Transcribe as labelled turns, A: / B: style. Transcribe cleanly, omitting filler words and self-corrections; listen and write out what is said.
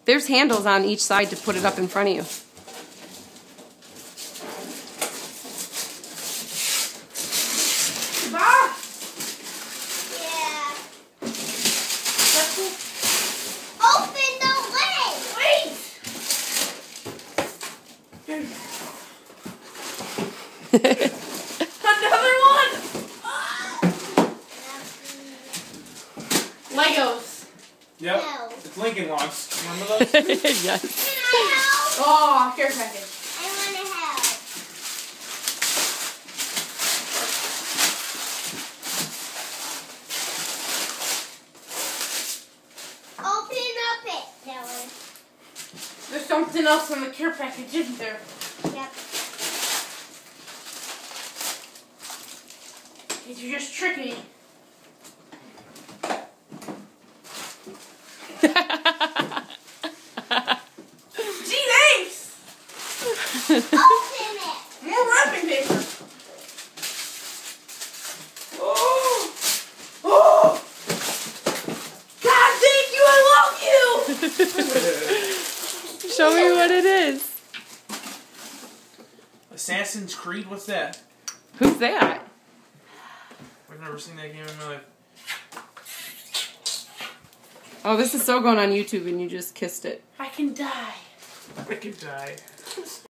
A: There's handles on each side to put it up in front of you.
B: Ah! Yeah. Open the lid! Wait! Another one! Legos.
C: Yep.
B: No.
C: It's Lincoln Logs. Remember those?
A: Yes.
B: Can I help?
D: Oh, care package.
B: I want to help. Open up it, Dylan.
D: There's something else in the care package, isn't there?
B: Yep.
D: You're just tricking me. Gee, thanks!
B: Open it.
D: More wrapping paper. Oh! Oh! God, thank you! I love you!
A: Show me what it is.
C: Assassin's Creed? What's that?
A: Who's that?
C: I've never seen that game in my life.
A: Oh, this is so going on YouTube and you just kissed it.
D: I can die.
C: I could die.